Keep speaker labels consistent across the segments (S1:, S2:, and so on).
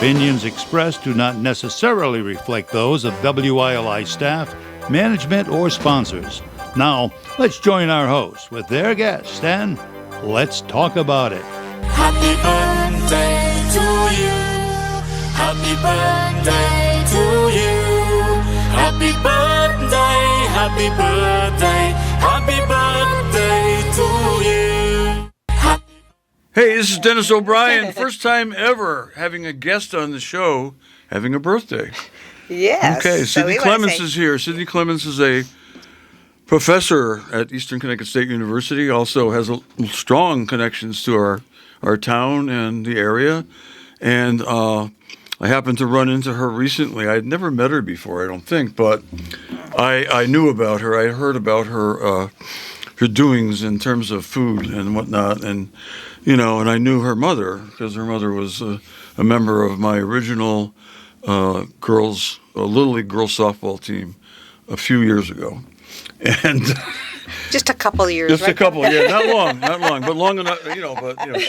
S1: Opinions expressed do not necessarily reflect those of WILI staff, management, or sponsors. Now, let's join our hosts with their guests and let's talk about it.
S2: Happy birthday to you. Happy birthday to you. Happy birthday, happy birthday, happy birthday to you.
S3: Hey, this is Dennis O'Brien. First time ever having a guest on the show having a birthday.
S4: Yes.
S3: Okay, Sidney Clements is here. Sidney Clements is a professor at Eastern Connecticut State University, also has strong connections to our town and the area. And I happened to run into her recently. I'd never met her before, I don't think, but I knew about her. I heard about her doings in terms of food and whatnot. And, you know, and I knew her mother because her mother was a member of my original Little League girls softball team a few years ago. And
S4: just a couple of years.
S3: Just
S4: right?
S3: a couple, yeah, not long, but long enough, but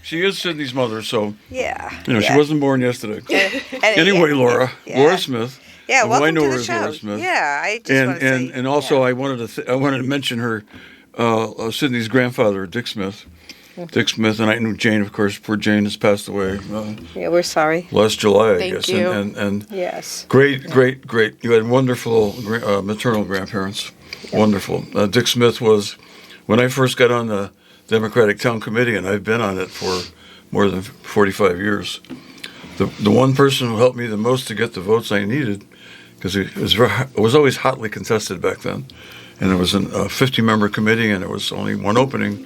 S3: she is Sydney's mother, so
S4: yeah,
S3: she wasn't born yesterday. Anyway, Laura Smith.
S4: Yeah, welcome
S3: I know
S4: to
S3: her
S4: the
S3: as
S4: show.
S3: Laura Smith.
S4: Yeah, I just want to say.
S3: And also I wanted to mention her, Sydney's grandfather, Dick Smith. Dick Smith, and I knew Jane, of course. Poor Jane has passed away.
S4: Yeah, we're sorry.
S3: Last July,
S5: Thank
S3: I guess.
S5: you.
S3: And
S4: yes.
S3: Great. You had wonderful maternal grandparents. Yep. Wonderful. Dick Smith was, when I first got on the Democratic Town Committee, and I've been on it for more than 45 years, the one person who helped me the most to get the votes I needed, because it was always hotly contested back then, and it was a 50-member committee, and there was only one opening.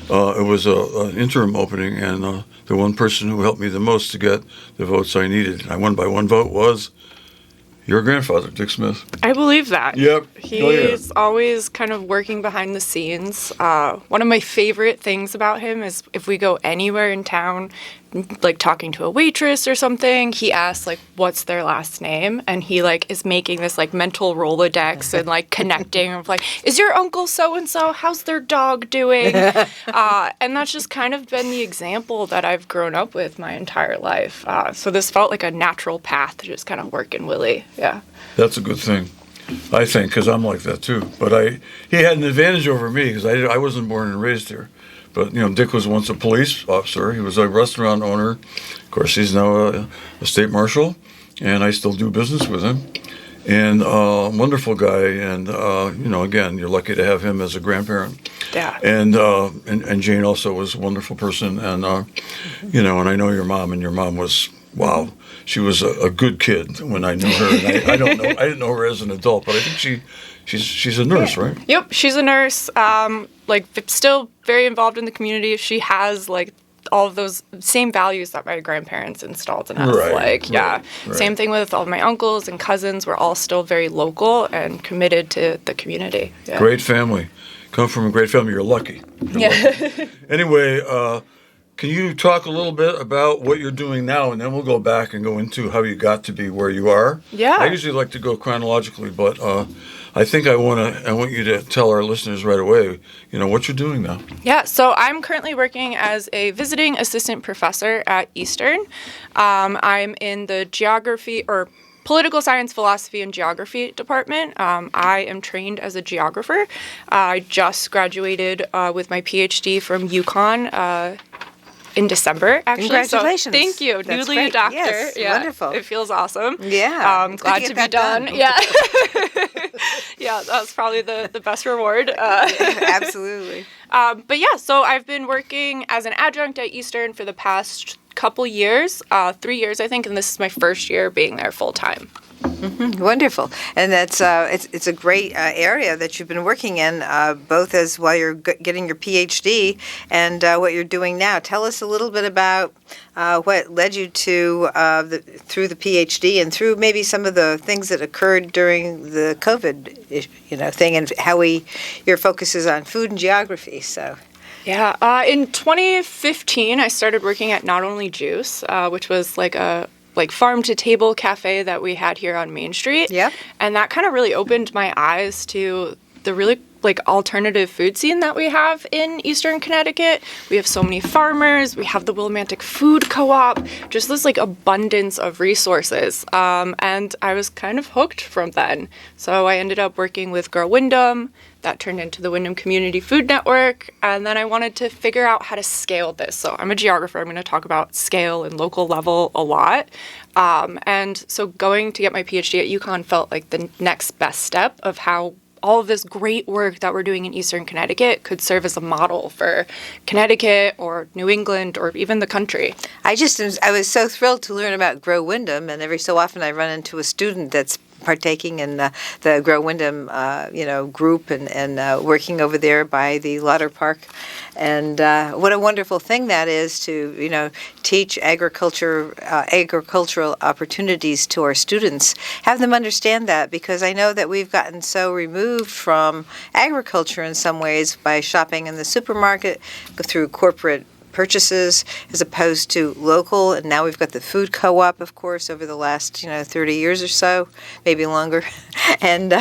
S3: It was an interim opening, and the one person who helped me the most to get the votes I needed, I won by one vote, was your grandfather, Dick Smith.
S5: I believe that.
S3: Yep.
S5: He's always kind of working behind the scenes. One of my favorite things about him is if we go anywhere in town, like talking to a waitress or something, he asks like, what's their last name? And he like is making this like mental Rolodex and like connecting of like, is your uncle so-and-so? How's their dog doing? And that's just kind of been the example that I've grown up with my entire life. So this felt like a natural path to just kind of work in Willie. Yeah.
S3: That's a good thing, I think, because I'm like that too. But he had an advantage over me because I wasn't born and raised here. But, Dick was once a police officer. He was a restaurant owner. Of course, he's now a state marshal, and I still do business with him. And wonderful guy. And, again, you're lucky to have him as a grandparent.
S5: Yeah.
S3: And Jane also was a wonderful person. And, and I know your mom, and your mom was, wow, she was a good kid when I knew her. And I didn't know her as an adult, but I think she's a nurse, right?
S5: Yep, she's a nurse. Still very involved in the community. She has like all of those same values that my grandparents installed in us. Right. Same thing with all of my uncles and cousins. We're all still very local and committed to the community. Yeah.
S3: Great family. Come from a great family. You're lucky. Lucky. Anyway, can you talk a little bit about what you're doing now, and then we'll go back and go into how you got to be where you are?
S5: Yeah.
S3: I usually like to go chronologically, but I think I want you to tell our listeners right away, what you're doing now.
S5: Yeah, so I'm currently working as a visiting assistant professor at Eastern. I'm in the geography or political science, philosophy, and geography department. I am trained as a geographer. I just graduated with my PhD from UConn in December, actually.
S4: Congratulations.
S5: So, thank you.
S4: That's
S5: Newly
S4: great.
S5: a doctor.
S4: Yes,
S5: yeah,
S4: wonderful.
S5: It feels awesome.
S4: Yeah.
S5: Glad to be done. Yeah. Yeah, that's probably the best reward.
S4: Absolutely.
S5: But yeah, so I've been working as an adjunct at Eastern for the past couple years, 3 years, I think, and this is my first year being there full time.
S4: Mm-hmm. Wonderful, and that's it's a great area that you've been working in, both as while you're getting your PhD and what you're doing now. Tell us a little bit about what led you to through the PhD and through maybe some of the things that occurred during the COVID, thing, and how your focus is on food and geography. So.
S5: Yeah, in 2015, I started working at Not Only Juice, which was like a farm-to-table cafe that we had here on Main Street.
S4: Yeah.
S5: And that kind of really opened my eyes to the really like alternative food scene that we have in Eastern Connecticut. We have so many farmers. We have the Willimantic Food Co-op. Just this like abundance of resources. And I was kind of hooked from then. So I ended up working with Grow Windham. That turned into the Windham Community Food Network. And then I wanted to figure out how to scale this. So I'm a geographer. I'm going to talk about scale and local level a lot. And so going to get my PhD at UConn felt like the next best step of how all of this great work that we're doing in Eastern Connecticut could serve as a model for Connecticut or New England or even the country.
S4: I was so thrilled to learn about Grow Windham, and every so often I run into a student that's partaking in the Grow Windham, group and working over there by the Lauder Park. And what a wonderful thing that is to, teach agricultural opportunities to our students, have them understand that, because I know that we've gotten so removed from agriculture in some ways by shopping in the supermarket, through corporate purchases as opposed to local. And now we've got the food co-op, of course, over the last 30 years or so, maybe longer. and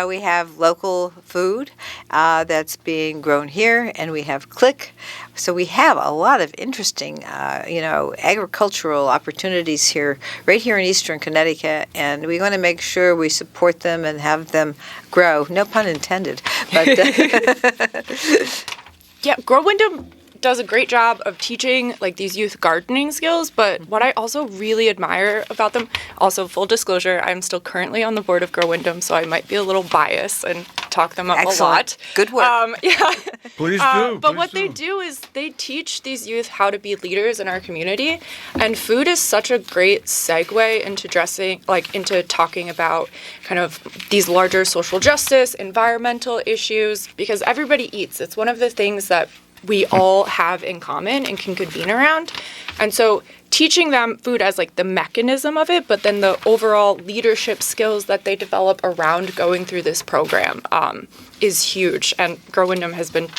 S4: we have local food that's being grown here, and we have Click. So we have a lot of interesting agricultural opportunities here, right here in Eastern Connecticut, and we want to make sure we support them and have them grow. No pun intended. But
S5: yeah, Grow Windham does a great job of teaching like these youth gardening skills, but what I also really admire about them, also full disclosure, I'm still currently on the board of Grow Windham, so I might be a little biased and talk them up
S4: Excellent.
S5: A lot.
S4: Good work.
S5: Yeah.
S3: Please do.
S5: But what they do is they teach these youth how to be leaders in our community, and food is such a great segue into talking about kind of these larger social justice, environmental issues, because everybody eats. It's one of the things that we all have in common and can convene around. And so teaching them food as like the mechanism of it, but then the overall leadership skills that they develop around going through this program is huge. And Grow Windham has been,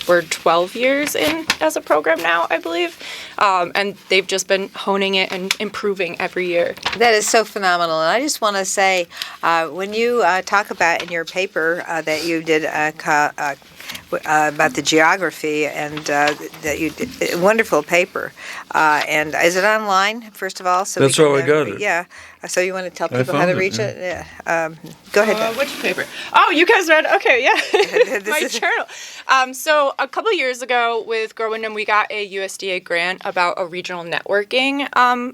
S5: we're 12 years in as a program now, I believe. And they've just been honing it and improving every year.
S4: That is so phenomenal. And I just want to say, when you talk about in your paper that you did about the geography, and that you did a wonderful paper. And is it online, first of all? So
S3: That's how I got it.
S4: Yeah. So you want to tell people how
S3: found
S4: to
S3: it,
S4: reach
S3: yeah.
S4: it? Yeah. Go ahead.
S5: Which paper? Oh, you guys read? Okay, yeah. My journal. So a couple of years ago with Grow Windham, we got a USDA grant about a regional networking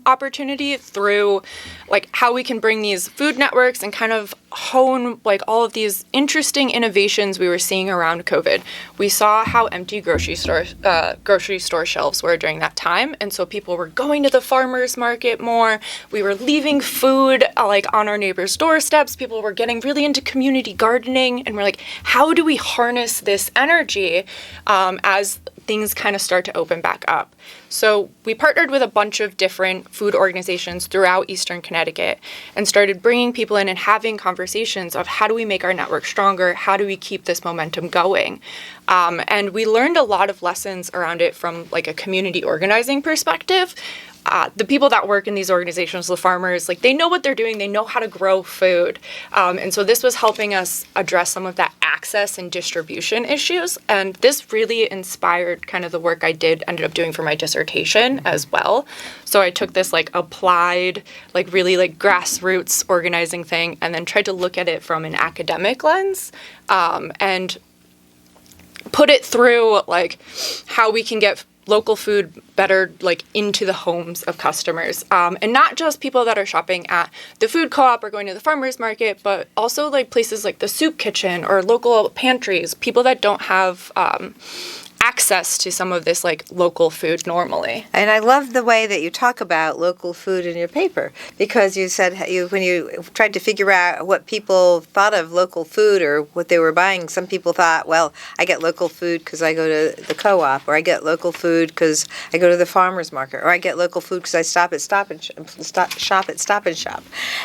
S5: opportunity through like how we can bring these food networks and kind of hone like all of these interesting innovations we were seeing around COVID. We saw how empty grocery store shelves were during that time, and so people were going to the farmers market more. We were leaving food like on our neighbors' doorsteps. People were getting really into community gardening, and we're like, how do we harness this energy as things kind of start to open back up? So we partnered with a bunch of different food organizations throughout Eastern Connecticut and started bringing people in and having conversations of how do we make our network stronger? How do we keep this momentum going? And we learned a lot of lessons around it from like a community organizing perspective. The people that work in these organizations, the farmers, like they know what they're doing. They know how to grow food. And so this was helping us address some of that access and distribution issues. And this really inspired kind of the work I ended up doing for my dissertation as well. So I took this like applied, like really like grassroots organizing thing and then tried to look at it from an academic lens and put it through like how we can get local food better like into the homes of customers, and not just people that are shopping at the food co-op or going to the farmers market, but also like places like the soup kitchen or local pantries, people that don't have access to some of this like local food normally.
S4: And I love the way that you talk about local food in your paper, because you said when you tried to figure out what people thought of local food or what they were buying, some people thought, well, I get local food because I go to the co-op, or I get local food because I go to the farmer's market, or I get local food because I shop at Stop and Shop.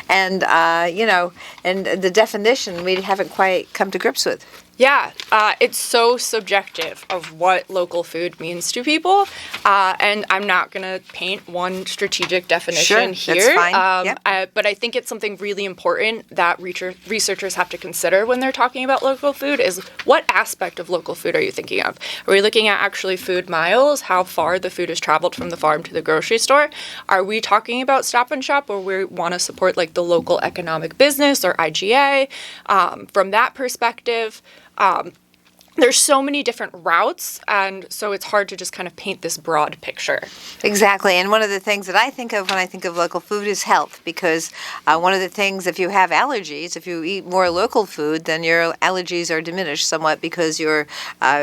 S4: And, and the definition we haven't quite come to grips with.
S5: Yeah, it's so subjective of what local food means to people, and I'm not going to paint one strategic definition
S4: Sure,
S5: here.
S4: that's fine. Yep.
S5: But I think it's something really important that researchers have to consider when they're talking about local food is what aspect of local food are you thinking of? Are we looking at actually food miles, how far the food is traveled from the farm to the grocery store? Are we talking about Stop and Shop, or we want to support like the local economic business or IGA? From that perspective, there's so many different routes, and so it's hard to just kind of paint this broad picture.
S4: Exactly. And one of the things that I think of when I think of local food is health, because one of the things, if you have allergies, if you eat more local food, then your allergies are diminished somewhat because you're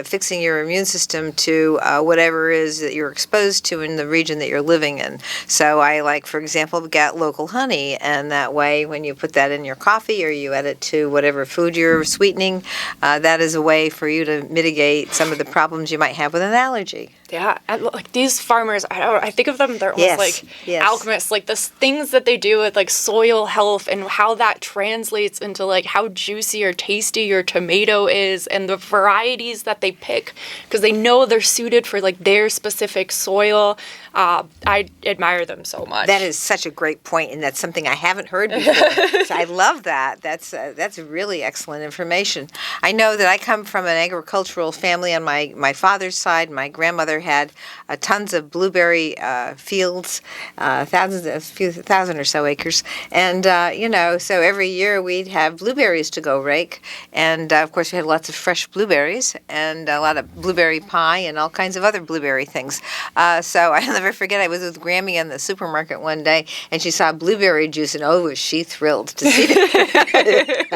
S4: fixing your immune system to whatever is that you're exposed to in the region that you're living in. So I like, for example, get local honey, and that way when you put that in your coffee or you add it to whatever food you're sweetening, that is a way for you to mitigate some of the problems you might have with an allergy.
S5: Yeah, and like these farmers, I think of them, they're almost like alchemists, like the things that they do with like soil health and how that translates into like how juicy or tasty your tomato is and the varieties that they pick because they know they're suited for like their specific soil. I admire them so much.
S4: That is such a great point, and that's something I haven't heard before. So I love that. That's really excellent information. I know that I come from an agricultural family on my father's side. My grandmother had tons of blueberry fields, a few thousand or so acres, and so every year we'd have blueberries to go rake, and of course we had lots of fresh blueberries and a lot of blueberry pie and all kinds of other blueberry things. So I'll never forget, I was with Grammy in the supermarket one day, and she saw blueberry juice, and oh, was she thrilled to see it.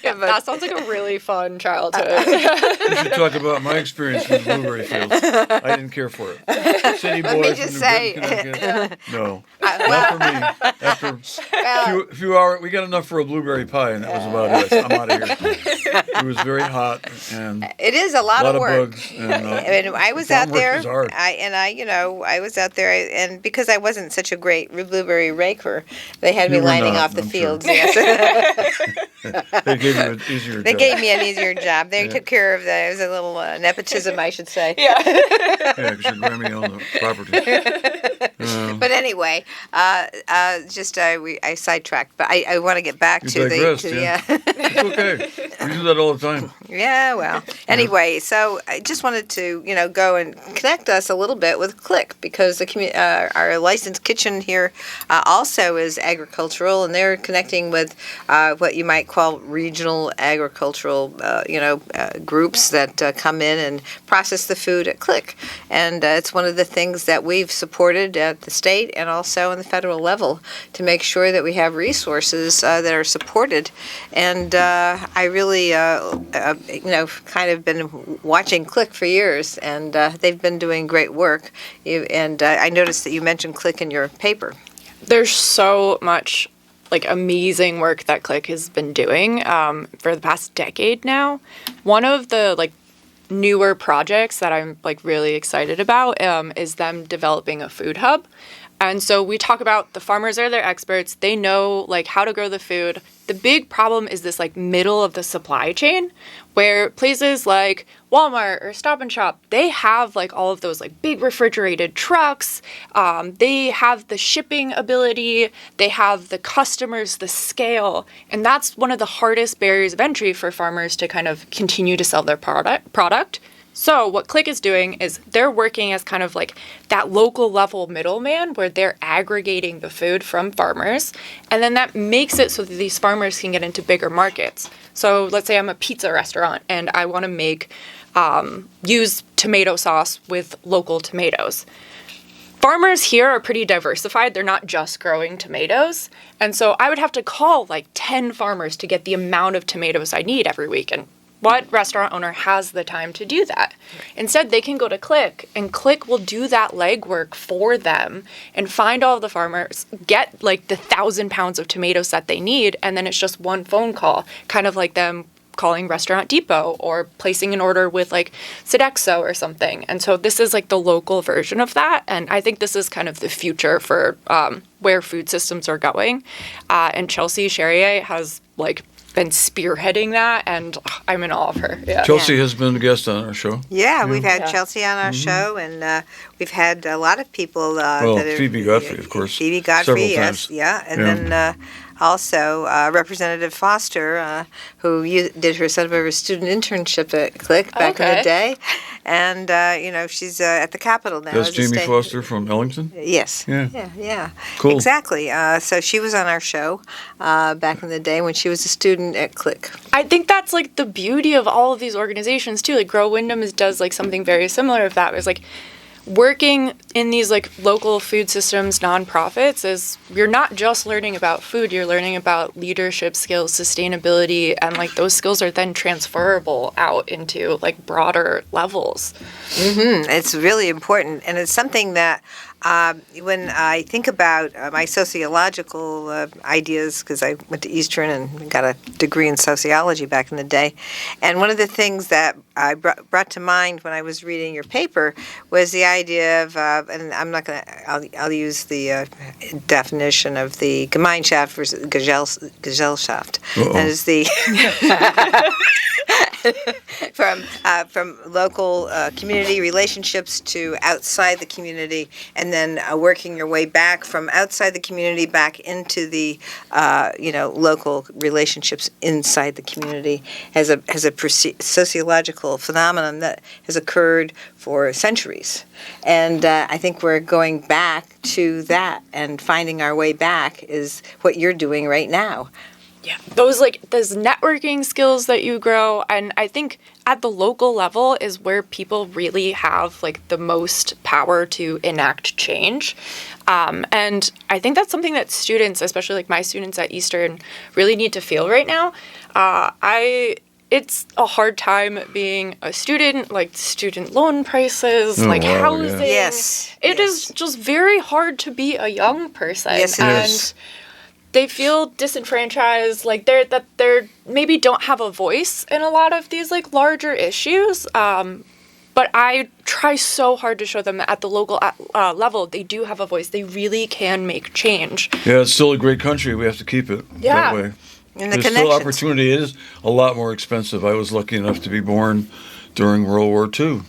S5: Yeah, that sounds like a really fun childhood.
S3: You should talk about my experience with blueberry fields. I didn't care for it. City boys
S4: Let me
S3: from
S4: just
S3: New
S4: say,
S3: Britain, Connecticut. No, not for me. After a few hours, we got enough for a blueberry pie, and that was about it. I'm out of here. It was very hot, and
S4: it is a lot of work.
S3: Bugs, and
S4: I was out there.
S3: Was hard.
S4: I was out there, and because I wasn't such a great blueberry raker, they had me
S3: You were
S4: lining
S3: not,
S4: off the
S3: I'm
S4: fields.
S3: sure.
S4: Yes.
S3: They gave you an easier job.
S4: They gave me an easier job. They took care of that. It was a little nepotism, I should say.
S5: Yeah.
S3: Yeah, because your Grammy owned the property.
S4: But anyway, I sidetracked. But I want to get back to
S3: digressed,
S4: the
S3: yeah. It's okay. We do that all the time.
S4: Yeah, well. Anyway, so I just wanted to, go and connect us a little bit with Click, because our licensed kitchen here also is agricultural, and they're connecting with what you might call regional agricultural, groups that come in and process the food at Click. And it's one of the things that we've supported at the state and also on the federal level to make sure that we have resources that are supported. And I really, kind of been watching Click for years, and they've been doing great work. And I noticed that you mentioned Click in your paper.
S5: There's so much amazing work that Click has been doing for the past decade now. One of the newer projects that I'm really excited about is them developing a food hub. And so we talk about the farmers are their experts. They know how to grow the food. The big problem is this middle of the supply chain, where places like Walmart or Stop and Shop, they have all of those big refrigerated trucks. They have the shipping ability. They have the customers, the scale. And that's one of the hardest barriers of entry for farmers to kind of continue to sell their product. So what Click is doing is they're working as kind of that local level middleman, where they're aggregating the food from farmers, and then that makes it so that these farmers can get into bigger markets. So let's say I'm a pizza restaurant and I want to use tomato sauce with local tomatoes. Farmers here are pretty diversified. They're not just growing tomatoes. And so I would have to call 10 farmers to get the amount of tomatoes I need every week. And what restaurant owner has the time to do that? Instead, they can go to Click, and Click will do that legwork for them and find all of the farmers, get the 1,000 pounds of tomatoes that they need, and then it's just one phone call, kind of like them calling Restaurant Depot or placing an order with Sodexo or something. And so this is the local version of that, and I think this is kind of the future for where food systems are going. And Chelsea Charrier has been spearheading that, and I'm in awe of her. Yeah.
S3: Chelsea has been a guest on our show.
S4: Yeah, we've had
S5: Yeah.
S4: Chelsea on our show, and we've had a lot of people.
S3: Well,
S4: that are,
S3: Phoebe Godfrey, of course,
S4: Phoebe Godfrey,
S3: several
S4: yes,
S3: times.
S4: yeah, and
S3: Yeah.
S4: then also Representative Foster, who did some of her student internship at Click back in the
S5: Okay.
S4: day, and she's at the Capitol now.
S3: That's
S4: as a
S3: Jamie
S4: state-
S3: Foster from Ellington.
S4: Yes.
S3: Yeah.
S4: Yeah.
S3: Cool.
S4: Exactly. So she was on our show back in the day when she was a student at Click.
S5: I think that's like the beauty of all of these organizations too. Like Grow Wyndham does like something very similar of that. It's like working in these like local food systems nonprofits is you're not just learning about food, you're learning about leadership skills, sustainability, and like those skills are then transferable out into like broader levels.
S4: It's really important, and it's something that when I think about my sociological ideas, because I went to Eastern and got a degree in sociology back in the day, and one of the things that I brought to mind when I was reading your paper was the idea of, and I'm not going to, I'll use the definition of the Gemeinschaft versus Gesellschaft. That is the from local community relationships to outside the community, and then working your way back from outside the community back into the local relationships inside the community as a sociological phenomenon that has occurred for centuries. And I think we're going back to that, and finding our way back is what you're doing right now.
S5: Yeah, those networking skills that you grow, and I think at the local level is where people really have like the most power to enact change. And I think that's something that students, especially like my students at Eastern, really need to feel right now. It's a hard time being a student, like student loan prices,
S3: Oh,
S5: like
S3: wow,
S5: housing.
S3: yeah.
S4: Yes,
S5: It
S4: yes.
S5: is just very hard to be a young person.
S4: Yes, it
S5: and
S3: is.
S5: they feel disenfranchised, like they're maybe don't have a voice in a lot of these like larger issues. But I try so hard to show them that at the local level, they do have a voice. They really can make change.
S3: Yeah, it's still a great country. We have to keep it
S5: Yeah.
S3: that way.
S4: And the
S3: There's still
S4: connections.
S3: opportunity. It is a lot more expensive. I was lucky enough to be born during World War II,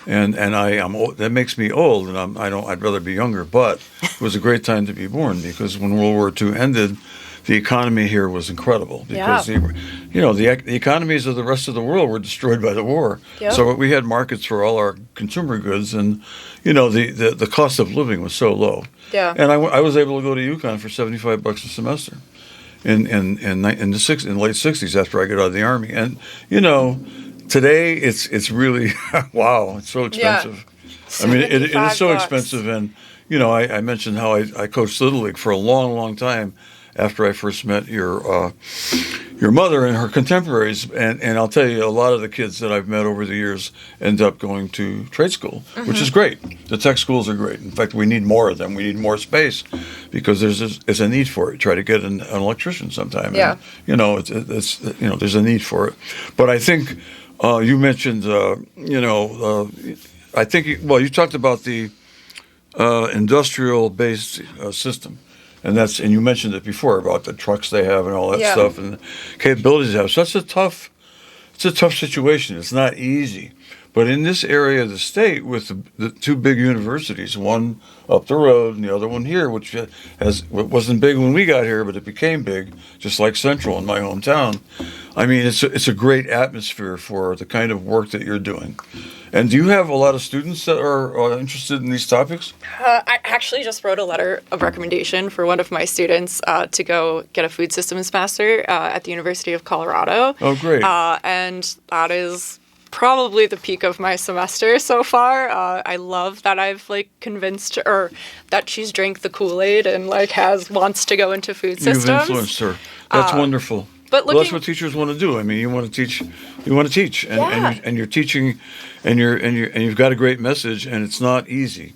S3: and I'm old. That makes me old, and I'd rather be younger. But it was a great time to be born, because when World War II ended, the economy here was incredible, because the economies of the rest of the world were destroyed by the war.
S5: Yep.
S3: So we had markets for all our consumer goods, and the cost of living was so low.
S5: Yeah.
S3: And I was able to go to UConn for $75 a semester in the late '60s after I got out of the Army. And today it's really wow, it's so expensive. I mean, it is so
S5: $75.
S3: expensive. And I mentioned how I coached Little League for a long, long time after I first met your mother and her contemporaries, and I'll tell you, a lot of the kids that I've met over the years end up going to trade school, which is great. The tech schools are great. In fact, we need more of them. We need more space, because there's a need for it. Try to get an electrician sometime.
S5: Yeah.
S3: And, it's there's a need for it. But I think you mentioned I think you talked about the industrial based system. And you mentioned it before about the trucks they have and all that
S5: Yeah.
S3: stuff and the capabilities they have. So it's a tough situation. It's not easy. But in this area of the state, with the two big universities, one up the road and the other one here, which wasn't big when we got here, but it became big, just like Central in my hometown. I mean, it's a great atmosphere for the kind of work that you're doing. And do you have a lot of students that are interested in these topics?
S5: I actually just wrote a letter of recommendation for one of my students to go get a food systems master at the University of Colorado.
S3: Oh, great.
S5: And that is probably the peak of my semester so far. I love that I've like convinced her, or that she's drank the Kool-Aid and like wants to go into food systems.
S3: You've influenced her. That's wonderful.
S5: but
S3: Well, that's
S5: looking-
S3: what teachers want to do. I mean, you want to teach, and,
S5: Yeah.
S3: and you're teaching, and you've got a great message, and it's not easy,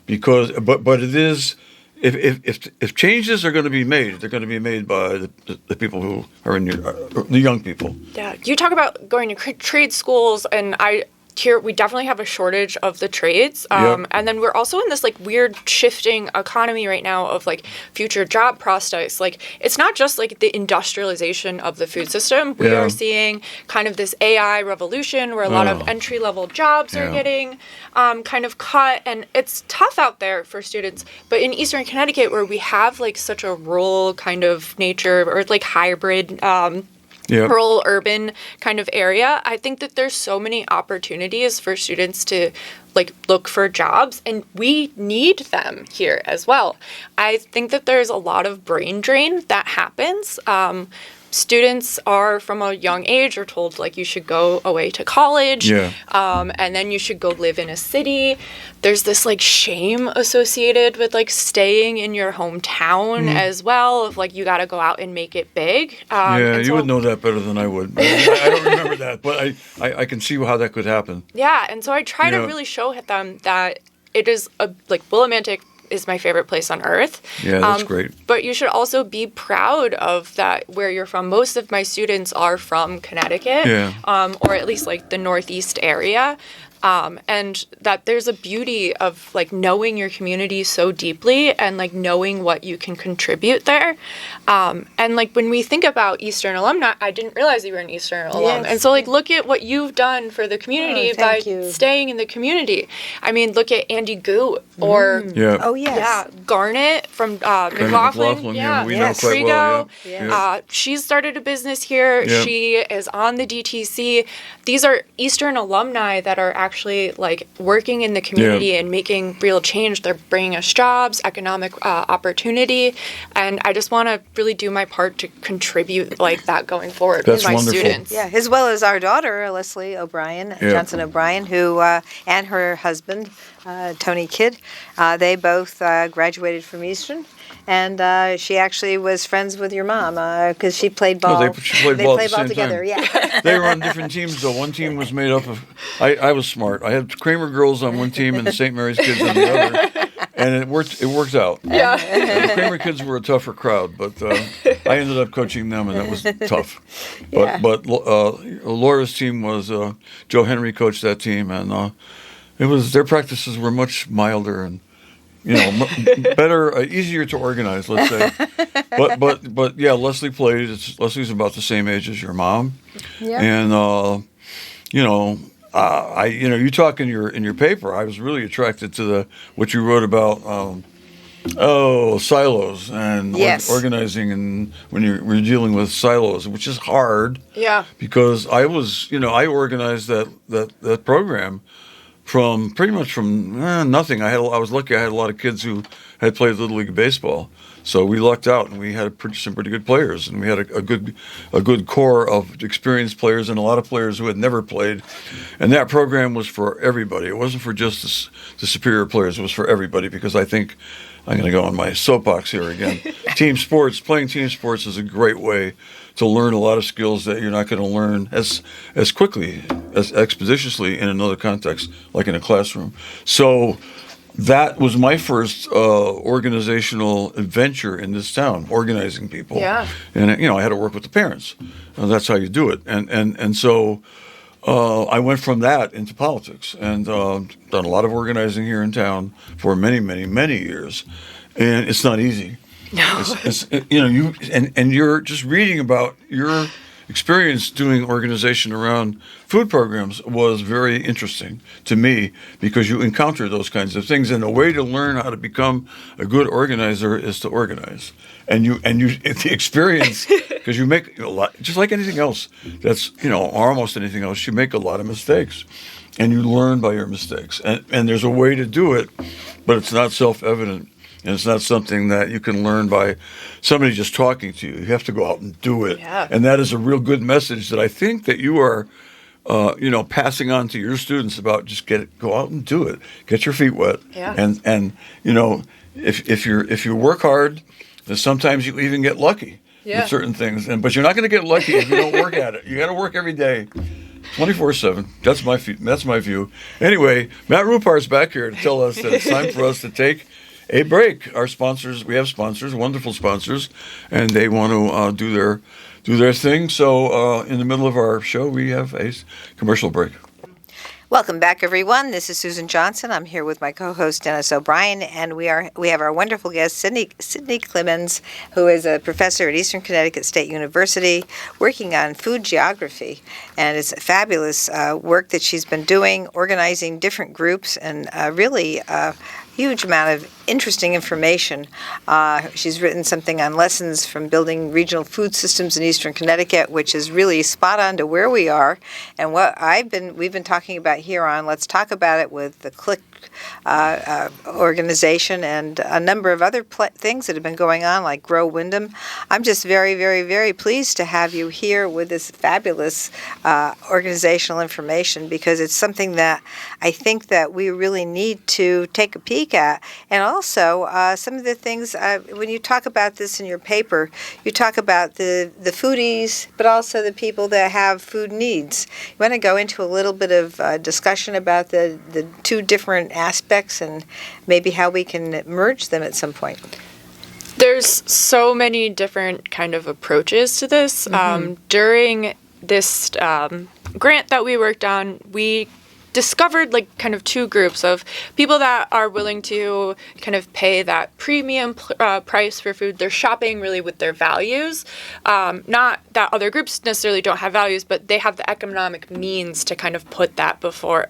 S3: because but it is. If changes are going to be made, they're going to be made by the people who are in the young people.
S5: Yeah, you talk about going to trade schools, and here we definitely have a shortage of the trades.
S3: Yep.
S5: And then we're also in this like weird shifting economy right now of like future job prospects. Like it's not just like the industrialization of the food system. We
S3: Yeah.
S5: are seeing kind of this AI revolution where a lot of entry level jobs are
S3: Yeah.
S5: getting kind of cut, and it's tough out there for students. But in Eastern Connecticut, where we have like such a rural kind of nature or like hybrid
S3: Yep.
S5: rural urban kind of area, I think that there's so many opportunities for students to like look for jobs, and we need them here as well. I think that there's a lot of brain drain that happens. Students are from a young age are told like you should go away to college,
S3: Yeah.
S5: and then you should go live in a city. There's this like shame associated with like staying in your hometown as well, of like you got to go out and make it big.
S3: Yeah,
S5: and
S3: you
S5: so-
S3: would know that better than I would. I don't remember that, but I can see how that could happen.
S5: Yeah, and so I try to
S3: Yeah.
S5: really show them that it is like Willimantic is my favorite place on earth.
S3: Yeah, that's great.
S5: But you should also be proud of that where you're from. Most of my students are from Connecticut,
S3: Yeah.
S5: Or at least like the Northeast area. And that there's a beauty of like knowing your community so deeply and like knowing what you can contribute there. And like when we think about Eastern alumni, I didn't realize you were an Eastern alum.
S4: Yes.
S5: And so like look at what you've done for the community
S4: Oh,
S5: by
S4: thank you.
S5: staying in the community. I mean, look at Andy Goo or
S3: Yeah.
S4: Oh, yes.
S5: yeah, Garnet from McLaughlin.
S3: McLaughlin, yeah, we know quite well,
S5: Trigo.
S3: yeah. Yeah.
S5: She's started a business here.
S3: Yeah.
S5: She is on the DTC. These are Eastern alumni that are actually like working in the community and making real change. They're bringing us jobs, economic opportunity, and I just want to really do my part to contribute like that going forward
S3: That's
S5: with my
S3: wonderful.
S5: students.
S4: Yeah, as well as our daughter, Leslie O'Brien,
S3: Yeah.
S4: Johnson O'Brien, who, and her husband, Tony Kidd, they both graduated from Eastern. And she actually was friends with your mom because she played ball.
S3: she played ball at
S4: They
S3: the
S4: played ball
S3: same
S4: together,
S3: time.
S4: yeah.
S3: They were on different teams, though. One team was made up of. I was smart. I had Kramer girls on one team and the St. Mary's kids on the other, and it worked. It worked out.
S5: Yeah.
S3: The Kramer kids were a tougher crowd, but I ended up coaching them, and that was tough.
S4: Yeah.
S3: But Laura's team was Joe Henry coached that team, and it was their practices were much milder and. Better, easier to organize, let's say. But yeah, Leslie played. Leslie's about the same age as your mom,
S4: Yeah.
S3: and you talk in your paper. I was really attracted to what you wrote about. Silos and
S4: Yes.
S3: organizing, and when we're dealing with silos, which is hard.
S5: Yeah.
S3: Because I was, I organized that program. From pretty much from nothing. I was lucky. I had a lot of kids who had played Little League baseball, so we lucked out, and we had some pretty good players, and we had a good core of experienced players and a lot of players who had never played, and that program was for everybody. It wasn't for just the superior players. It was for everybody, because I think I'm going to go on my soapbox here again. Playing team sports is a great way to learn a lot of skills that you're not going to learn as quickly, as expeditiously in another context, like in a classroom. So that was my first organizational adventure in this town, organizing people.
S5: Yeah.
S3: And I had to work with the parents. That's how you do it. And so I went from that into politics, and done a lot of organizing here in town for many, many, many years. And it's not easy.
S5: No.
S3: You're just reading about your experience doing organization around food programs was very interesting to me, because you encounter those kinds of things, and the way to learn how to become a good organizer is to organize, and the experience, because you make a lot, just like anything else, that's or almost anything else, you make a lot of mistakes, and you learn by your mistakes, and there's a way to do it, but it's not self-evident. And it's not something that you can learn by somebody just talking to you. You have to go out and do it.
S5: Yeah.
S3: And that is a real good message that I think that you are, passing on to your students about just go out and do it. Get your feet wet.
S5: Yeah.
S3: And if you work hard, then sometimes you even get lucky with certain things. But you're not going to get lucky if you don't work at it. You got to work every day. 24/7. That's my view. Anyway, Matt Rupar's back here to tell us that it's time for us to take a break. Our sponsors, we have sponsors, wonderful sponsors, and they want to do their thing. So in the middle of our show, we have a commercial break.
S4: Welcome back, everyone. This is Susan Johnson. I'm here with my co-host Dennis O'Brien, and we have our wonderful guest Sydney Clements, who is a professor at Eastern Connecticut State University, working on food geography, and it's fabulous work that she's been doing, organizing different groups, and really huge amount of interesting information. She's written something on lessons from building regional food systems in Eastern Connecticut, which is really spot on to where we are and what we've been talking about here on Let's Talk About It with the CLIC organization and a number of other things that have been going on, like Grow Wyndham. I'm just very, very, very pleased to have you here with this fabulous organizational information, because it's something that I think that we really need to take a peek at. And also, some of the things, when you talk about this in your paper, you talk about the foodies, but also the people that have food needs. You want to go into a little bit of discussion about the two different aspects and maybe how we can merge them at some point?
S5: There's so many different kind of approaches to this. During this grant that we worked on, we discovered like kind of two groups of people that are willing to kind of pay that premium price for food. They're shopping really with their values. Not that other groups necessarily don't have values, but they have the economic means to kind of put that before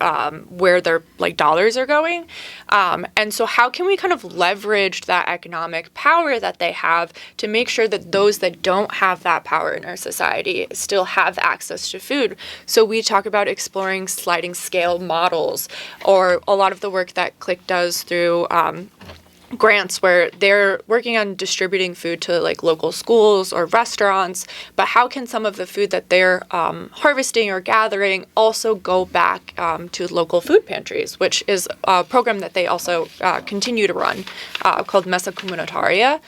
S5: where their like dollars are going. And so how can we kind of leverage that economic power that they have to make sure that those that don't have that power in our society still have access to food? So we talk about exploring sliding scale models, or a lot of the work that CLIC does through grants where they're working on distributing food to like local schools or restaurants, but how can some of the food that they're harvesting or gathering also go back to local food pantries, which is a program that they also continue to run called Mesa Comunitaria,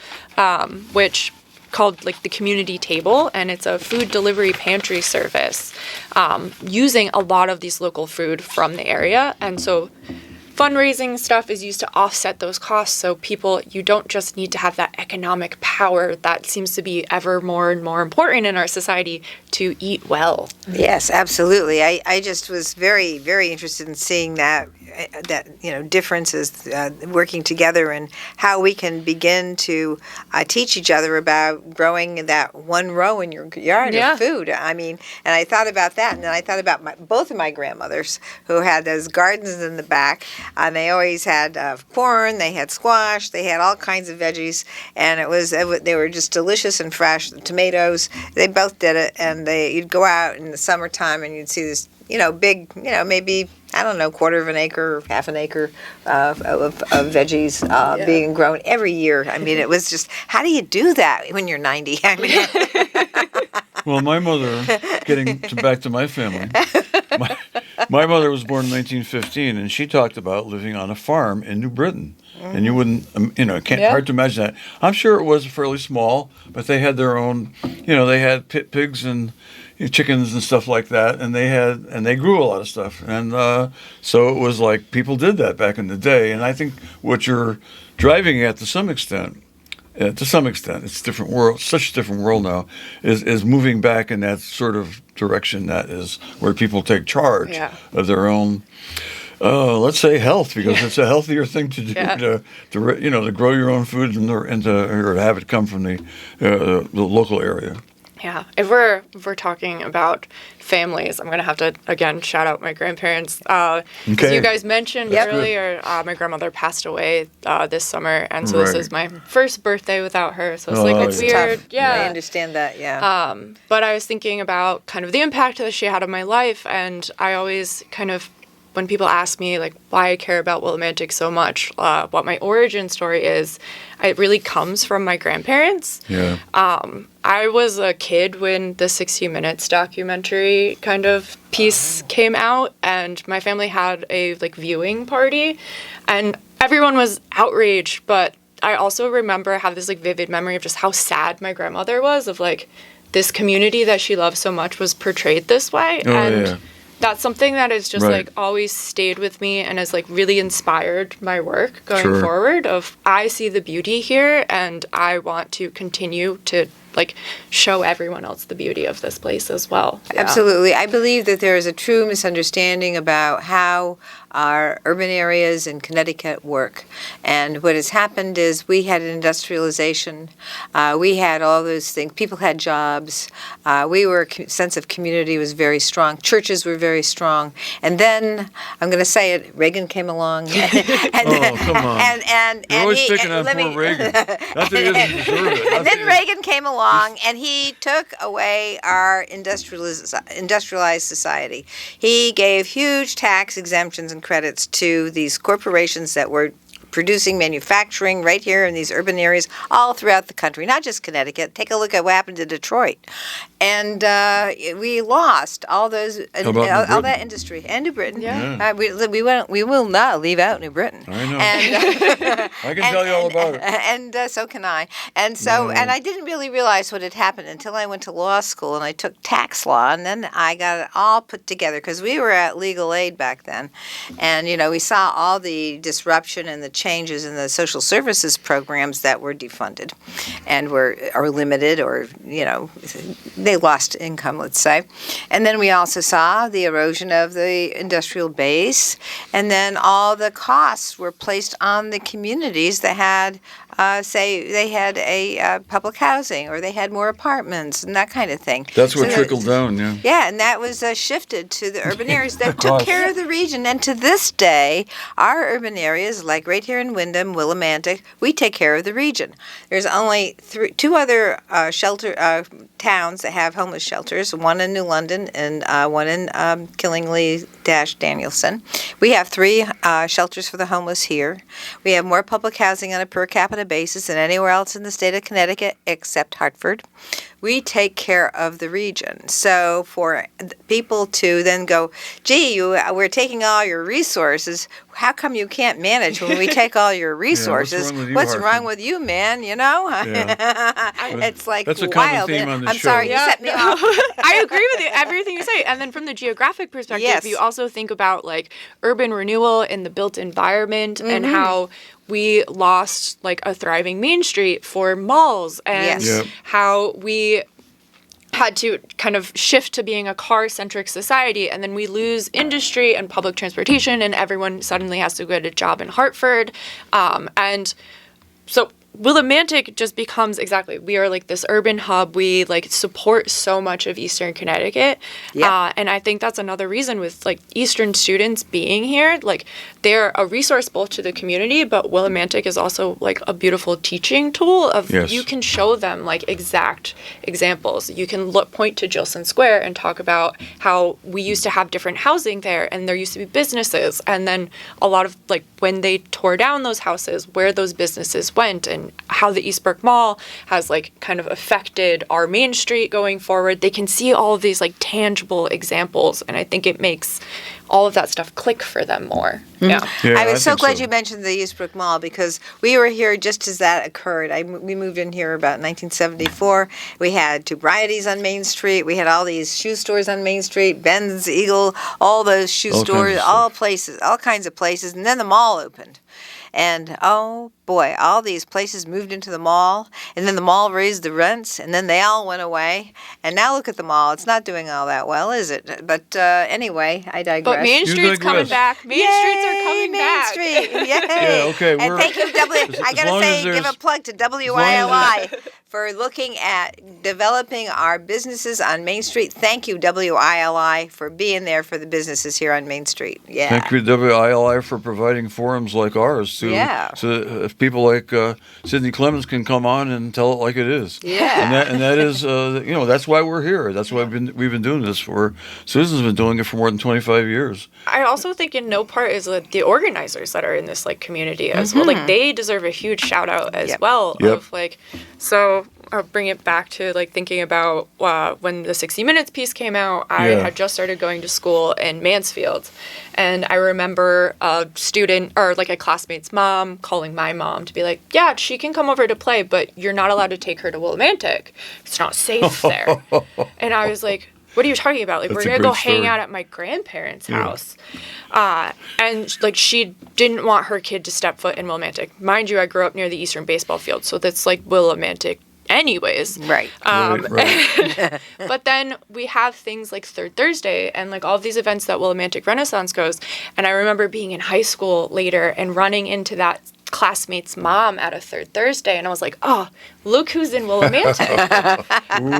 S5: which called like the Community Table, and it's a food delivery pantry service using a lot of these local food from the area. And so fundraising stuff is used to offset those costs, so people, you don't just need to have that economic power that seems to be ever more and more important in our society to eat well.
S4: Yes, absolutely. I just was very, very interested in seeing that differences working together and how we can begin to teach each other about growing that one row in your yard of food. I mean, and I thought about that, and then I thought about both of my grandmothers who had those gardens in the back. And they always had corn, they had squash, they had all kinds of veggies, and they were just delicious and fresh. The tomatoes, they both did it, and you'd go out in the summertime and you'd see this, big, maybe, I don't know, quarter of an acre, or half an acre of veggies being grown every year. I mean, it was just, how do you do that when you're 90? I mean,
S3: Well, my mother, back to my family, my mother was born in 1915, and she talked about living on a farm in New Britain. And you wouldn't, hard to imagine that. I'm sure it was fairly small, but they had their own, they had pigs and chickens and stuff like that, and they grew a lot of stuff. And so it was like people did that back in the day. And I think what you're driving at to some extent, it's a different world, such a different world now, is moving back in that sort of direction that is where people take charge of their own, let's say, health, because it's a healthier thing to do to grow your own food and to have it come from the local area.
S5: Yeah, if we're talking about families, I'm going to have to, again, shout out my grandparents. As you guys mentioned earlier, my grandmother passed away this summer, and so this is my first birthday without her, so it's it's weird.
S4: Tough. Yeah, I understand that,
S5: but I was thinking about kind of the impact that she had on my life, and I always kind of, when people ask me like why I care about Willimantic so much, what my origin story is, it really comes from my grandparents.
S3: Yeah.
S5: I was a kid when the 60 Minutes documentary kind of piece came out, and my family had a viewing party, and everyone was outraged. But I also have this vivid memory of just how sad my grandmother was, of this community that she loved so much was portrayed this way. That's something that has just always stayed with me and has really inspired my work going forward. I see the beauty here, and I want to continue to like show everyone else the beauty of this place as well.
S4: Absolutely. I believe that there is a true misunderstanding about how our urban areas in Connecticut work. And what has happened is we had industrialization. We had all those things. People had jobs. Sense of community was very strong. Churches were very strong. And then, I'm going to say it, Reagan came along.
S3: Come on. You're always picking on poor Reagan. Not that he doesn't deserve it.
S4: And then Reagan came along, and he took away our industrialized society. He gave huge tax exemptions and credits to these corporations that were producing manufacturing right here in these urban areas all throughout the country, not just Connecticut. Take a look at what happened to Detroit. And we lost all those all that industry. And New Britain.
S5: Yeah.
S4: We will not leave out New Britain.
S3: I know.
S4: And,
S3: I can tell you all about it.
S4: And so can I. And so, and I didn't really realize what had happened until I went to law school and I took tax law, and then I got it all put together because we were at legal aid back then. And, we saw all the disruption and the changes in the social services programs that were defunded and were limited, or they lost income, let's say. And then we also saw the erosion of the industrial base, and then all the costs were placed on the communities that had say they had a public housing, or they had more apartments and that kind of thing.
S3: That's what trickled down, yeah.
S4: Yeah, and that was shifted to the urban areas that took care of the region. And to this day, our urban areas, like right here in Wyndham, Willimantic, we take care of the region. There's only two other towns that have homeless shelters, one in New London and one in Killingly-Danielson. We have 3 shelters for the homeless here. We have more public housing on a per capita basis than anywhere else in the state of Connecticut except Hartford. We take care of the region. So for people to then go, gee, we're taking all your resources, how come you can't manage when we take all your resources? What's wrong with you, man? It's like
S3: that's a
S4: wild.
S3: common theme on the
S4: I'm
S3: show.
S4: sorry, you set me off.
S5: I agree with you, everything you say. And then from the geographic perspective,
S4: Yes.
S5: you also think about like urban renewal in the built environment and how we lost like a thriving Main Street for malls, and how we had to kind of shift to being a car-centric society, and then we lose industry and public transportation, and everyone suddenly has to get a job in Hartford. And so Willimantic just becomes we are like this urban hub. We like support so much of Eastern Connecticut. And I think that's another reason with like Eastern students being here, like they're a resource both to the community, but Willimantic is also like a beautiful teaching tool of you can show them like exact examples. You can point to Gilson Square and talk about how we used to have different housing there and there used to be businesses. And then a lot of like when they tore down those houses, where those businesses went and how the Eastbrook Mall has like kind of affected our Main Street going forward. They can see all of these like tangible examples, and I think it makes all of that stuff click for them more.
S4: I was so glad you mentioned the Eastbrook Mall, because we were here just as that occurred. We moved in here about 1974. We had Tubrieties on Main Street. We had all these shoe stores on Main Street, Ben's, Eagle, all those shoe stores, all kinds of places. And then the mall opened. And oh boy, all these places moved into the mall, and then the mall raised the rents, and then they all went away. And now look at the mall; it's not doing all that well, is it? But anyway, I digress.
S5: But Main Street's coming back. Main Streets are coming back.
S4: Main Street, yay!
S3: Yeah, okay.
S4: And thank you, I gotta say, give a plug to WILI for looking at developing our businesses on Main Street. Thank you, WILI, for being there for the businesses here on Main Street. Yeah.
S3: Thank you, WILI, for providing forums like ours so if people like Sidney Clements can come on and tell it like it is.
S4: Yeah.
S3: And that is that's why we're here. That's why we've been doing this for. Susan's been doing it for more than 25 years.
S5: I also think in no part is the organizers that are in this like community as well. Like they deserve a huge shout out as well. Of like, so I'll bring it back to like thinking about when the 60 Minutes piece came out. I had just started going to school in Mansfield, and I remember a student or like a classmate's mom calling my mom to be like, yeah, she can come over to play, but you're not allowed to take her to Willimantic. It's not safe there. And I was like, what are you talking about? Like, we're going to go hang out at my grandparents' house. And, like, she didn't want her kid to step foot in Willimantic. Mind you, I grew up near the Eastern baseball field, so that's, like, Willimantic anyways.
S4: Right.
S3: Right.
S5: But then we have things like Third Thursday and like all of these events that Willimantic Renaissance goes. And I remember being in high school later and running into that classmate's mom at a Third Thursday, and I was like, oh, look who's in Willimantic.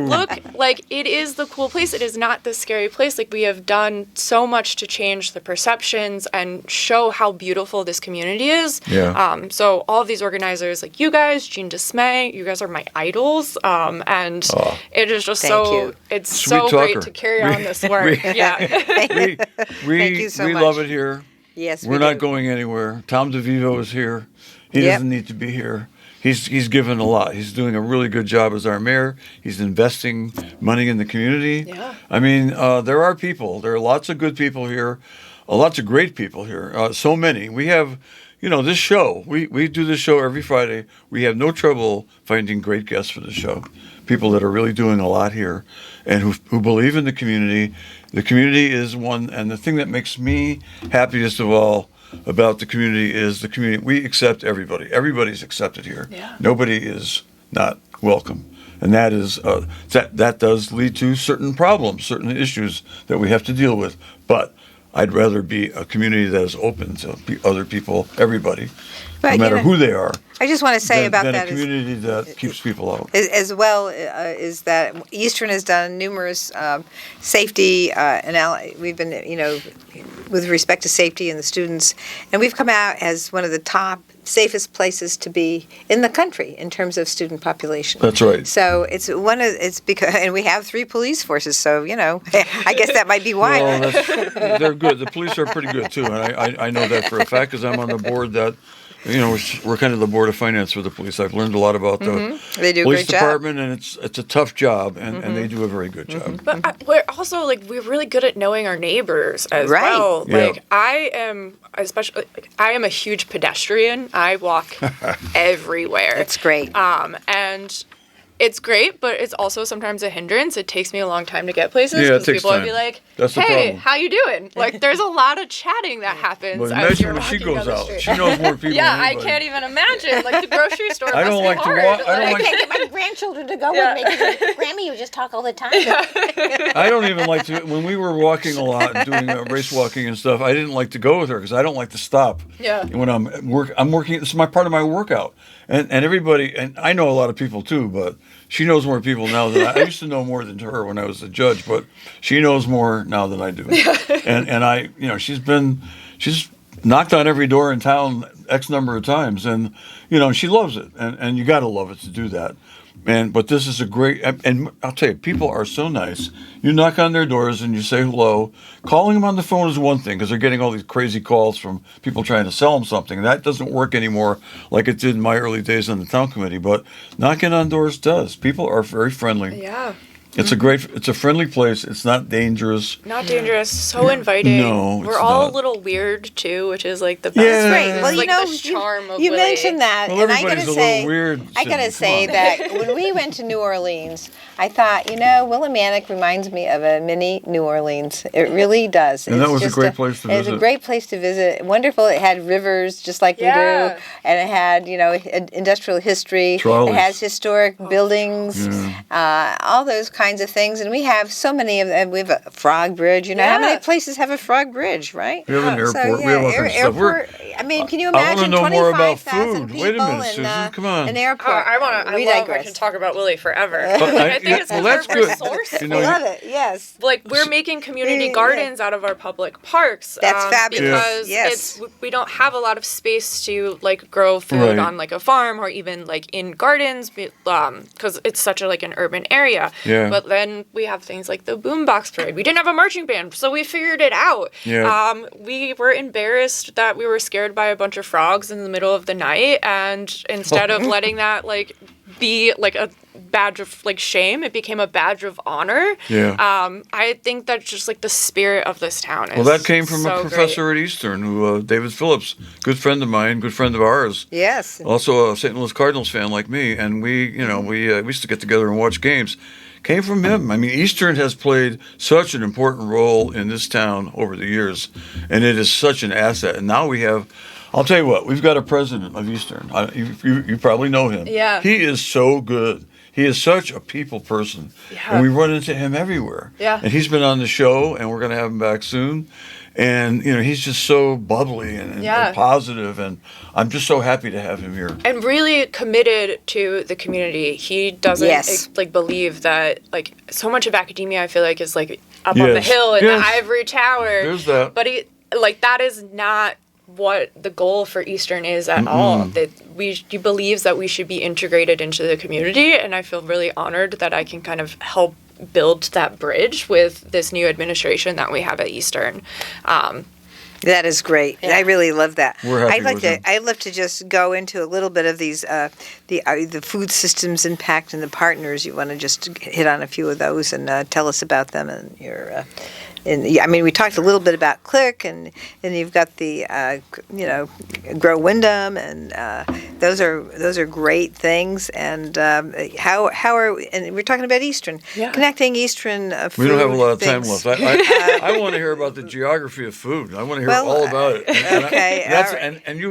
S5: Look, like, it is the cool place. It is not the scary place. Like, we have done so much to change the perceptions and show how beautiful this community is.
S3: Yeah.
S5: So all of these organizers, like you guys, Jean Desmay, you guys are my idols. And it is just it's
S3: Sweet
S5: so great
S3: talker.
S5: to carry on this work. Yeah.
S3: We
S4: you so
S3: we
S4: much.
S3: love it here.
S4: Yes,
S3: We're
S4: we
S3: not
S4: do.
S3: going anywhere. Tom DeVivo is here. He
S4: Yep.
S3: doesn't need to be here. He's given a lot. He's doing a really good job as our mayor. He's investing money in the community.
S5: Yeah.
S3: I mean, there are people. There are lots of good people here, lots of great people here. So many. We have, this show. We do this show every Friday. We have no trouble finding great guests for the show. People that are really doing a lot here and who believe in the community. The community is one, and the thing that makes me happiest of all about the community is the community. We accept everybody. Everybody's accepted here.
S5: Yeah.
S3: Nobody is not welcome. And that is that does lead to certain problems, certain issues that we have to deal with. But I'd rather be a community that is open to other people, everybody,
S4: But,
S3: no matter who they are.
S4: I just want to say about
S3: than
S4: that
S3: a community that keeps people out.
S4: as well is that Eastern has done numerous safety we've been, with respect to safety and the students, and we've come out as one of the top safest places to be in the country in terms of student population.
S3: That's right.
S4: So it's because, and we have 3 police forces, so I guess that might be why.
S3: Well, they're good. The police are pretty good too, and I know that for a fact because I'm on the board that. We're kind of the board of finance for the police. I've learned a lot about the
S4: They do a
S3: police
S4: great job.
S3: department, and it's a tough job, and they do a very good job.
S5: But we're also we're really good at knowing our neighbors as
S4: Right.
S5: well.
S3: Yeah.
S5: Like I am a huge pedestrian. I walk everywhere.
S4: That's great.
S5: And it's great, but it's also sometimes a hindrance. It takes me a long time to get places
S3: Yeah, it
S5: because
S3: takes
S5: people would
S3: time.
S5: be like,
S3: That's the
S5: "Hey,
S3: problem.
S5: how you doing?" Like, there's a lot of chatting that happens.
S3: But
S5: as
S3: imagine
S5: you're
S3: when she
S5: walking
S3: goes
S5: down the
S3: out.
S5: street.
S3: She knows more people
S5: Yeah,
S3: than
S5: I
S3: anybody.
S5: can't even imagine. Like the grocery store.
S3: I
S5: must
S3: don't
S5: be
S3: like to
S5: hard.
S3: walk. I don't
S6: I
S3: like.
S6: can't get my grandchildren to go
S5: Yeah.
S6: with me because Grammy, you just talk all the time.
S3: I don't even like to. When we were walking a lot, doing race walking and stuff, I didn't like to go with her because I don't like to stop.
S5: Yeah.
S3: When I'm working. This is part of my workout, and everybody, and I know a lot of people too, but she knows more people now than I used to know more than her when I was a judge, but she knows more now than I do. And I, she's knocked on every door in town X number of times, and she loves it, and you got to love it to do that. But this is a great, and I'll tell you, people are so nice. You knock on their doors and you say hello. Calling them on the phone is one thing because they're getting all these crazy calls from people trying to sell them something. That doesn't work anymore like it did in my early days on the town committee. But knocking on doors does. People are very friendly.
S5: Yeah.
S3: It's a friendly place. It's not dangerous.
S5: Not dangerous. So inviting.
S3: No,
S5: We're
S3: it's
S5: all
S3: not.
S5: a little weird too, which is like the best.
S3: Yeah.
S4: Great. Well,
S5: like the charm of
S4: you
S5: Willie.
S4: mentioned that,
S3: Well,
S4: and I
S3: everybody's
S4: gotta
S3: a little
S4: say,
S3: weird,
S4: I gotta
S3: Cindy.
S4: say
S3: Come on.
S4: that when we went to New Orleans, I thought, Willimantic reminds me of a mini New Orleans. It really does.
S3: And that
S4: It's
S3: was a
S4: just
S3: great place to
S4: It was
S3: visit.
S4: a great place to visit. Wonderful. It had rivers just like we
S5: Yeah.
S4: do, and it had, industrial history.
S3: Trolleys.
S4: It has historic buildings, all those kinds of things, and we have so many of them. We have a frog bridge. How many
S5: Yeah.
S4: places have a frog bridge, right?
S3: We have an airport.
S4: So,
S3: we have all kinds of stuff.
S4: airport. I mean, can you
S3: I wanna
S4: imagine
S3: know more about
S4: 25,000
S3: food.
S4: people
S3: Wait a minute,
S4: in
S3: Susan, come on.
S4: an airport?
S5: I
S4: We
S5: love. I
S4: digress.
S5: can talk about Willie forever.
S3: But
S5: I think it's
S3: well,
S5: because
S3: that's
S5: we're
S3: good.
S5: resourceful.
S3: You know,
S4: Love it. Yes.
S5: Like we're making community
S4: Yeah.
S5: gardens out of our public parks.
S4: That's fabulous.
S5: Because
S4: Yes.
S5: we don't have a lot of space to grow food
S3: Right.
S5: on a farm or even in gardens because it's such an urban area.
S3: Yeah.
S5: But then we have things like the boombox parade. We didn't have a marching band, so we figured it out.
S3: Yeah.
S5: We were embarrassed that we were scared by a bunch of frogs in the middle of the night, and instead of letting that be a badge of shame, it became a badge of honor.
S3: Yeah.
S5: I think that's just the spirit of this town.
S3: Well, that came from
S5: so
S3: a professor at Eastern, who David Phillips, good friend of mine, good friend of ours.
S4: Yes.
S3: Also a St. Louis Cardinals fan like me, and we used to get together and watch games. Came from him. I mean, Eastern has played such an important role in this town over the years, and it is such an asset. And now we have, I'll tell you what, we've got a president of Eastern. You probably know him.
S5: Yeah.
S3: He is so good. he is such a people person,
S5: Yeah.
S3: and we run into him everywhere.
S5: Yeah.
S3: And he's been on the show, and we're going to have him back soon. And he's just so bubbly and positive, and I'm just so happy to have him here.
S5: And really committed to the community. He doesn't believe that so much of academia, I feel like, is up on the hill in the ivory tower.
S3: There's that.
S5: But he that is not what the goal for Eastern is at all. That he believes that we should be integrated into the community, and I feel really honored that I can kind of help build that bridge with this new administration that we have at Eastern.
S4: That is great. I really love that.
S3: We're happy with him.
S4: I'd love to just go into a little bit of these the food systems impact and the partners. You want to just hit on a few of those and tell us about them and your. We talked a little bit about Click, and you've got the Grow Wyndham, and those are great things. And how are and we're talking about Eastern, connecting Eastern food.
S3: We don't have a lot of
S4: things.
S3: time left. I want to hear about the geography of food. I want to hear all about it.
S4: Okay,
S3: and you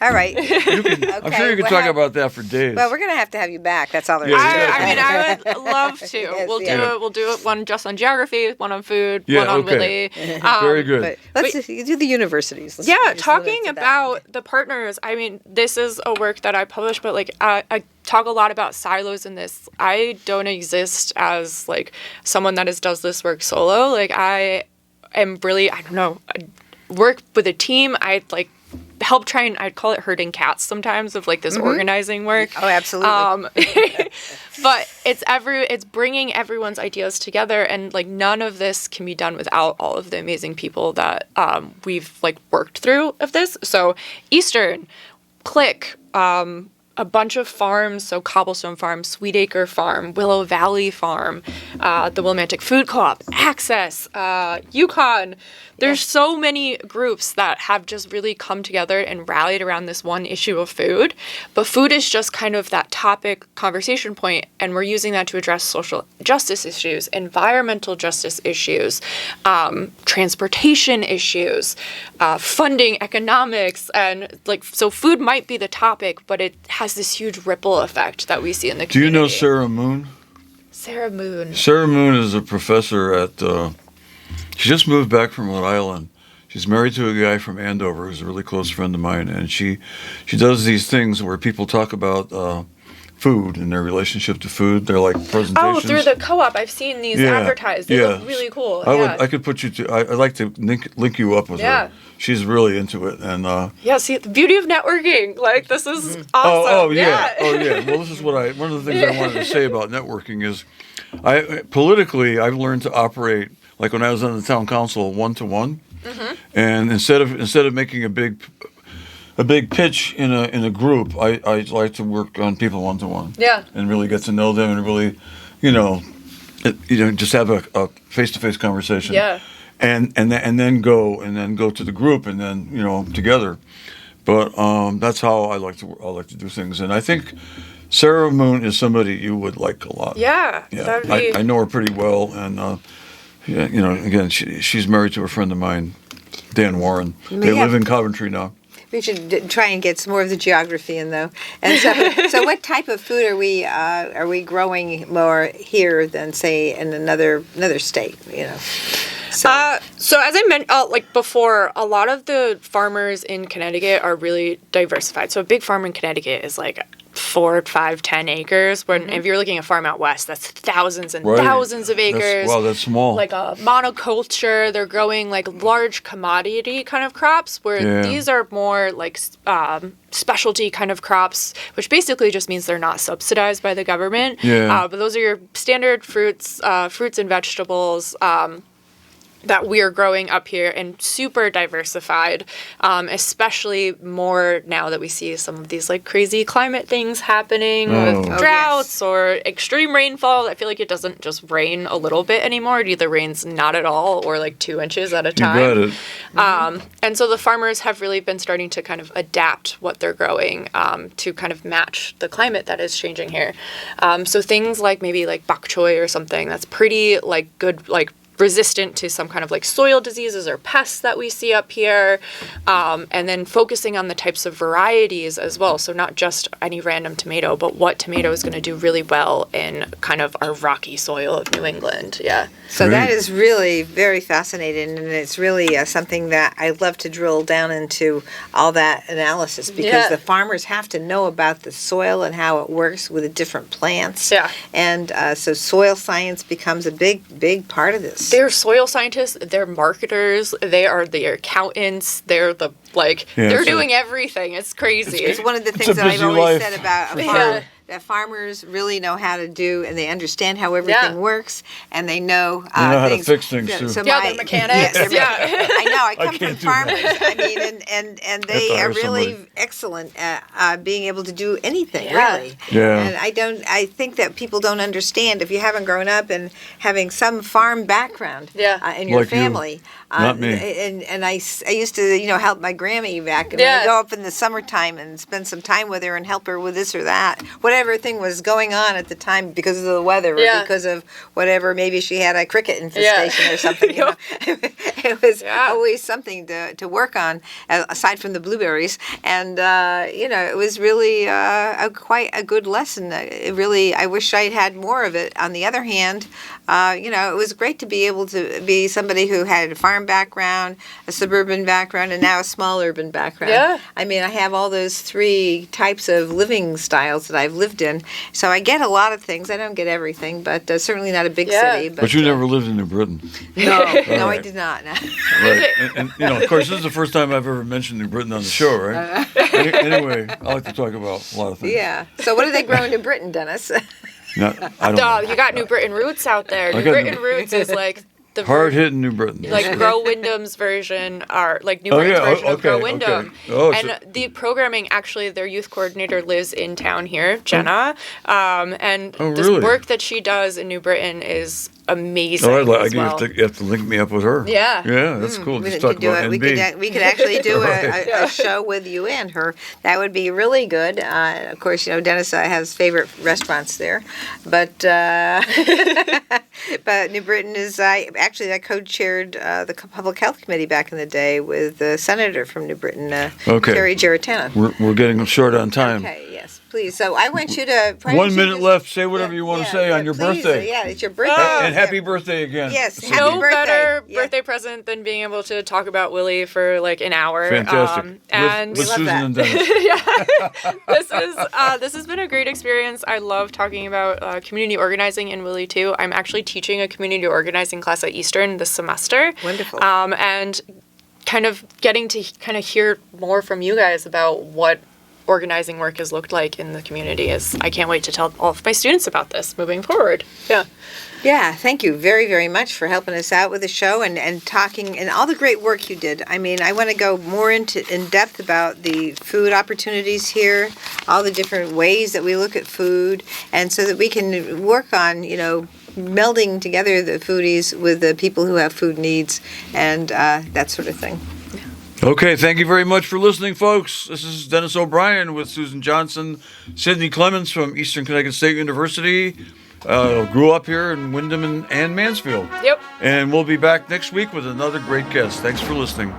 S4: all right.
S3: You can, I'm sure you can talk about that for days.
S4: Well, we're going to have you back. That's all there is.
S5: I would love to.
S4: Yes,
S5: We'll do it one just on geography, one on food, one on Willie.
S3: Very good.
S4: But let's do the universities.
S5: Talking about the partners. This is a work that I published, but I talk a lot about silos in this. I don't exist as someone that does this work solo. I am really, I work with a team. I help try and I'd call it herding cats sometimes of this organizing work.
S4: Oh, absolutely.
S5: But it's bringing everyone's ideas together, and none of this can be done without all of the amazing people that we've worked through of this. So Eastern, Click, a bunch of farms, so Cobblestone Farm, Sweetacre Farm, Willow Valley Farm, the Willimantic Food Co-op, Access, Yukon. There's so many groups that have just really come together and rallied around this one issue of food. But food is just kind of that topic conversation point, and we're using that to address social justice issues, environmental justice issues, transportation issues, funding, economics, and so food might be the topic, but it has this huge ripple effect that we see in the community.
S3: Do you know Sarah Moon?
S5: Sarah Moon.
S3: Sarah Moon is a professor at, she just moved back from Rhode Island. She's married to a guy from Andover who's a really close friend of mine, and she does these things where people talk about food and their relationship to food. They're presentations.
S5: Oh, through the co-op. I've seen these advertised. They look really cool.
S3: I could put you to, I'd like to link you up with her. She's really into it. And
S5: see, the beauty of networking. This is awesome.
S3: Oh, yeah. Well, this is one of the things I wanted to say about networking is politically, I've learned to operate, when I was on the town council, 1-to-1. And instead of making a big pitch in a group, I like to work on people 1-to-1. Yeah. And really get to know them and really, just have a face-to-face conversation. Yeah. And then go to the group and then together. But that's how I like to do things. And I think Sarah Moon is somebody you would like a lot. Yeah. I know her pretty well, and again, she's married to a friend of mine, Dan Warren. They live in Coventry now.
S4: We should try and get some more of the geography in, though. And so what type of food are we growing more here than, say, in another state? So
S5: as I mentioned, before, a lot of the farmers in Connecticut are really diversified. So a big farm in Connecticut is 4, 5, 10 acres. When if you're looking at farm out west, that's thousands and thousands of acres.
S3: That's small.
S5: A monoculture. They're growing large commodity kind of crops, where these are more specialty kind of crops, which basically just means they're not subsidized by the government. But those are your standard fruits and vegetables. That we are growing up here, and super diversified, especially more now that we see some of these crazy climate things happening with droughts or extreme rainfall. I feel like it doesn't just rain a little bit anymore. It either rains not at all or 2 inches at a time.
S3: You got it.
S5: And so the farmers have really been starting to kind of adapt what they're growing to kind of match the climate that is changing here. So things maybe bok choy or something that's pretty good resistant to some kind of like soil diseases or pests that we see up here, and then focusing on the types of varieties as well. So not just any random tomato, but what tomato is going to do really well in kind of our rocky soil of New England. Yeah.
S4: So that is really very fascinating, and it's really something that I love to drill down into all that analysis, because the farmers have to know about the soil and how it works with the different plants.
S5: Yeah.
S4: And so soil science becomes a big part of this.
S5: They're soil scientists, they're marketers, they are the accountants, they're the, they're doing everything. It's crazy.
S4: It's one of the things that I've always said about a farm, that farmers really know how to do, and they understand how everything works, and they know
S3: They know how to fix things, too.
S4: So
S5: they're mechanics.
S4: I know. I come from
S3: can't do
S4: farmers. I mean, and they are really excellent at being able to do anything, really.
S3: Yeah.
S4: And I think that people don't understand, if you haven't grown up and having some farm background in your
S3: Like you.
S4: family.
S3: Not me.
S4: And I used to, help my Grammy back, and we'd go up in the summertime and spend some time with her and help her with this or that, whatever thing was going on at the time because of the weather or because of whatever. Maybe she had a cricket infestation or something. It was always something to work on aside from the blueberries, and it was really quite a good lesson. I wish I'd had more of it. On the other hand, it was great to be able to be somebody who had a farm background, a suburban background, and now a small urban background.
S5: Yeah.
S4: I mean, I have all those three types of living styles that I've lived in, so I get a lot of things. I don't get everything, but certainly not a big city.
S3: But you never lived in New Britain.
S4: No, I did not. No.
S3: Right. And of course, this is the first time I've ever mentioned New Britain on the show, right? Anyway, I like to talk about a lot of things.
S4: Yeah. So what do they grow in New Britain, Dennis?
S3: No, I don't know.
S5: You got New Britain roots out there. New Britain roots is like the
S3: hard-hitting New Britain.
S5: Like Grow Wyndham's version, or like New Britain's version of Grow Wyndham.
S3: Oh,
S5: and the programming, actually, their youth coordinator lives in town here, Jenna. And this work that she does in New Britain is amazing.
S3: You have to link me up with her.
S5: Yeah.
S3: Yeah, that's cool. Just talk about NB.
S4: We could actually do a show with you and her. That would be really good. Of course, Dennis has favorite restaurants there, but but New Britain is. I co-chaired the public health committee back in the day with the senator from New Britain, Terry Giarratana.
S3: We're getting short on time.
S4: Okay. Yes, please. So I want you to.
S3: 1 minute left. Say whatever you want to say on your birthday.
S4: Yeah, it's your birthday.
S3: And happy birthday again.
S4: Yes, happy
S5: no
S4: birthday.
S5: better birthday present than being able to talk about Willie for like an hour.
S3: Fantastic.
S5: And
S3: with Susan and Dennis.
S5: This has been a great experience. I love talking about community organizing in Willie too. I'm actually teaching a community organizing class at Eastern this semester.
S4: Wonderful.
S5: And kind of getting to kind of hear more from you guys about what organizing work has looked like in the community. I can't wait to tell all of my students about this moving forward.
S4: Yeah, thank you very, very much for helping us out with the show and talking and all the great work you did. I mean, I want to go more in depth about the food opportunities here, all the different ways that we look at food, and so that we can work on, melding together the foodies with the people who have food needs and that sort of thing.
S3: Okay, thank you very much for listening, folks. This is Dennis O'Brien with Susan Johnson, Sidney Clements from Eastern Connecticut State University. Grew up here in Wyndham and Mansfield.
S5: Yep.
S3: And we'll be back next week with another great guest. Thanks for listening.